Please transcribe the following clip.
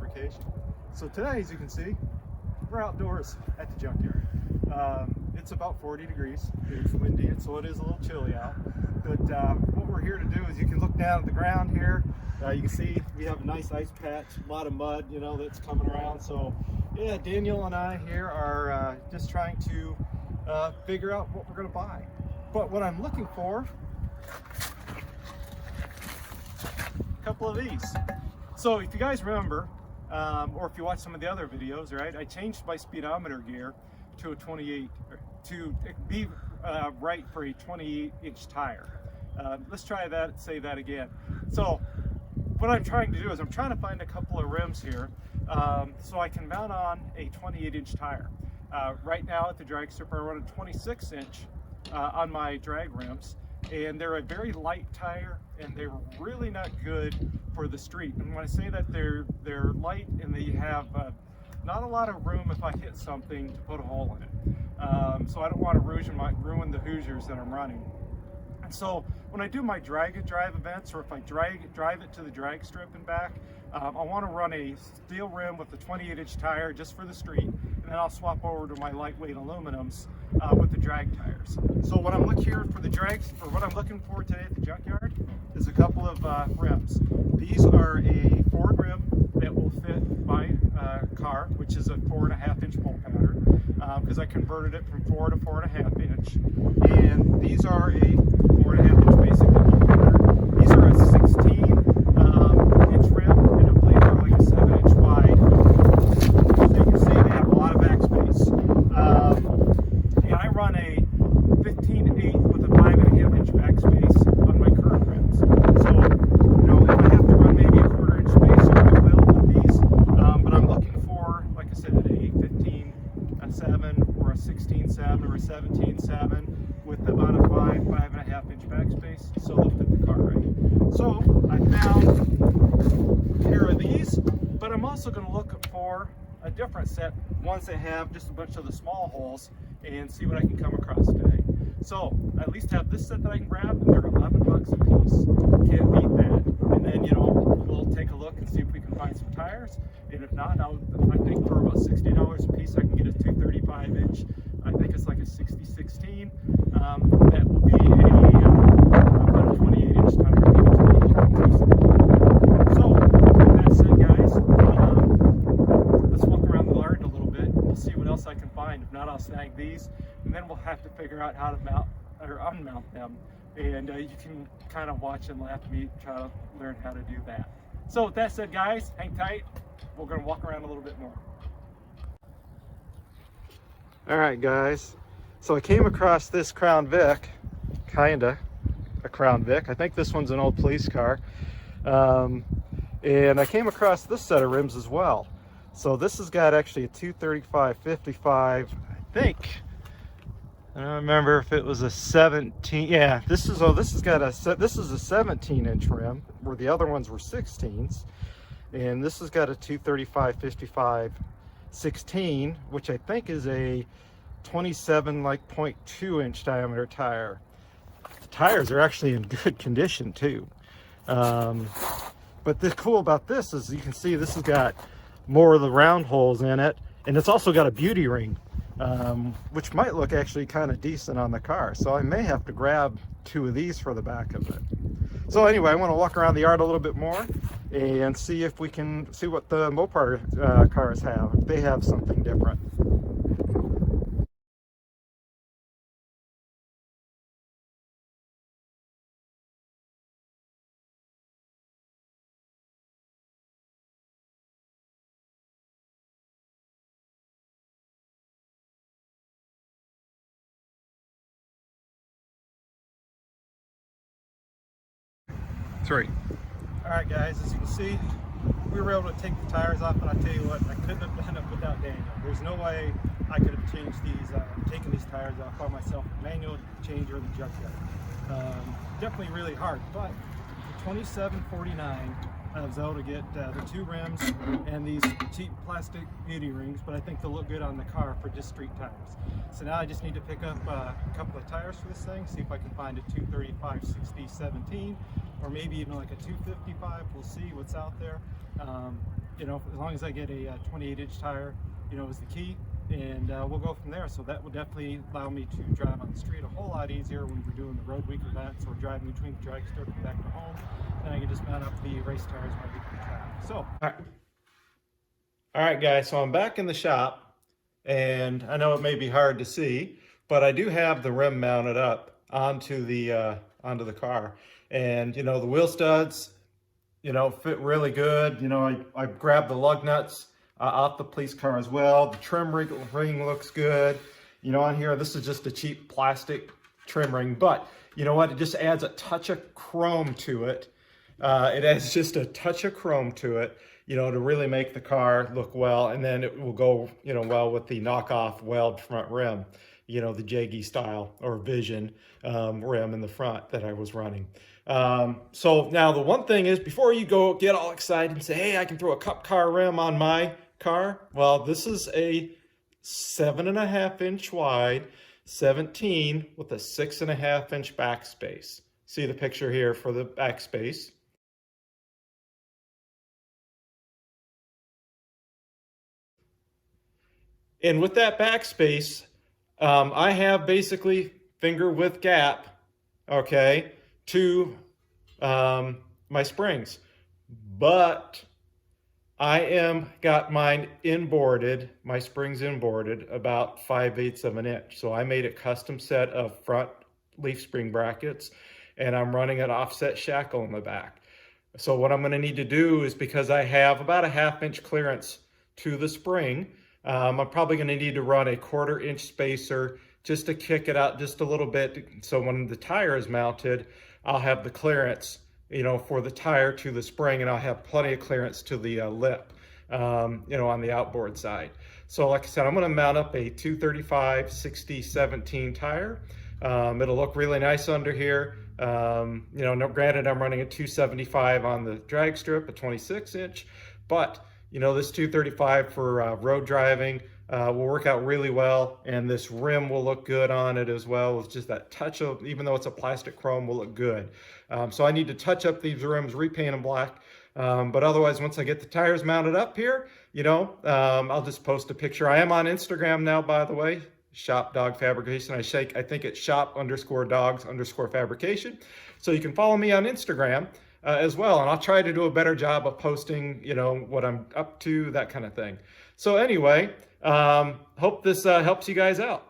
fabrication. So today, as you can see, we're outdoors at the junkyard. It's about 40 degrees. It's windy, and so it is a little chilly out. But what we're here to do is you can look down at the ground here. You can see we have a nice ice patch, a lot of mud, that's coming around. So yeah, Daniel and I here are just trying to figure out what we're going to buy. But what I'm looking for, a couple of these. So if you guys remember, or if you watch some of the other videos, right, I changed my speedometer gear to a 28, to be right for a 28-inch tire. Let's try that, say that again. So what I'm trying to do is I'm trying to find a couple of rims here so I can mount on a 28-inch tire. Right now at the drag strip I run a 26-inch on my drag rims, and they're a very light tire and they're really not good for the street. And when I say that they're light and they have not a lot of room if I hit something to put a hole in it. So I don't want to ruin the Hoosiers that I'm running. And so when I do my drag and drive events, or if I drive it to the drag strip and back, I want to run a steel rim with a 28-inch tire just for the street, and then I'll swap over to my lightweight aluminums with the drag tires. So what I'm looking here for the drags, or what I'm looking for today at the junkyard, is a couple of rims. These are a Ford rim that will fit my car, which is a 4.5-inch bolt pattern, because I converted it from 4 to 4.5 inch. And these are a 4.5-inch basic bolt pattern. These are a 16-inch rim, and I believe they're like a 7-inch wide. So you can see they have a lot of backspace. And I run a 15/8 with a 5.5-inch backspace on my current rims. So, if I have to run maybe a 1/4-inch spacer, I will with these. But I'm looking for, like I said, an 8/15/7 or a 16/7 or a 17/7 with about a 5.5-inch backspace, so they'll fit the car right. So I found a pair of these, but I'm also going to look for a different set, ones that have just a bunch of the small holes, and see what I can come across today. So I at least have this set that I can grab, and they're $11 a piece. Can't beat that. And then we'll take a look and see if we can find some tires. And if not, I think for about $60 a piece I can get a 235-inch. I think it's like a 60/16. That will be about a 28-inch tire. So with that said, guys, let's walk around the yard a little bit. We'll see what else I can find. If not, I'll snag these, and then we'll have to figure out how to mount or unmount them. And you can kind of watch and laugh at me try to learn how to do that. So with that said, guys, hang tight. We're going to walk around a little bit more. All right, guys. So I came across this Crown Vic, kinda a Crown Vic. I think this one's an old police car. And I came across this set of rims as well. So this has got actually a 235/55, I think. I don't remember if it was a 17. Yeah, this is a 17-inch rim, where the other ones were 16s. And this has got a 235/55 16, which I think is a 27.2-inch diameter tire. The tires are actually in good condition too. But the cool about this is you can see this has got more of the round holes in it, and it's also got a beauty ring, which might look actually kind of decent on the car. So I may have to grab 2 of these for the back of it. So anyway, I want to walk around the yard a little bit more and see if we can see what the Mopar cars have, if they have something different. Three. All right, guys, as you can see, we were able to take the tires off, and I'll tell you what, I couldn't have done it without Daniel. There's no way I could have changed these, taken these tires off by myself, manual changer in the junkyard. Definitely really hard, but for $27.49, I was able to get the 2 rims and these cheap plastic beauty rings, but I think they'll look good on the car for just street tires. So now I just need to pick up a couple of tires for this thing, see if I can find a 235/60/17, or maybe even like a 255. We'll see what's out there. you know, as long as I get a 28-inch tire, you know, is the key, and we'll go from there. So that will definitely allow me to drive on the street a whole lot easier when we're doing the road week events or driving between the drag strip and back to home. Then I can just mount up the race tires when I get to the track. So, all right, guys. So I'm back in the shop, and I know it may be hard to see, but I do have the rim mounted up onto the car, and you know, the wheel studs, you know, fit really good. You know, I grabbed the lug nuts off the police car as well. The trim ring looks good. You know, on here, this is just a cheap plastic trim ring, but you know what? It just adds a touch of chrome to it. It adds just a touch of chrome to it, you know, to really make the car look well. And then it will go, you know, well with the knockoff weld front rim, you know, the Jaggy style or Vision rim in the front that I was running. So now the one thing is, before you go get all excited and say, hey, I can throw a cup car rim on my car. Well, this is a 7.5-inch wide, 17 with a 6.5-inch backspace. See the picture here for the backspace. And with that backspace, I have basically finger width gap, okay, to my springs. But I got mine inboarded, my springs inboarded about 5/8 of an inch. So I made a custom set of front leaf spring brackets, and I'm running an offset shackle in the back. So what I'm going to need to do is, because I have about a 1/2-inch clearance to the spring, I'm probably going to need to run a 1/4-inch spacer just to kick it out just a little bit. So when the tire is mounted, I'll have the clearance, you know, for the tire to the spring, and I'll have plenty of clearance to the lip, you know, on the outboard side. So like I said, I'm going to mount up a 235/60/17 tire. It'll look really nice under here. You know, granted, I'm running a 275 on the drag strip, a 26-inch, but you know, this 235 for road driving will work out really well, and this rim will look good on it as well. It's just that touch of, even though it's a plastic chrome, will look good. So I need to touch up these rims, repaint them black. But otherwise, once I get the tires mounted up here, you know, I'll just post a picture. I am on Instagram now, by the way, Shop Dog Fabrication. I think it's shop_dogs_fabrication. So you can follow me on Instagram as well, and I'll try to do a better job of posting, you know, what I'm up to, that kind of thing. So anyway, hope this helps you guys out.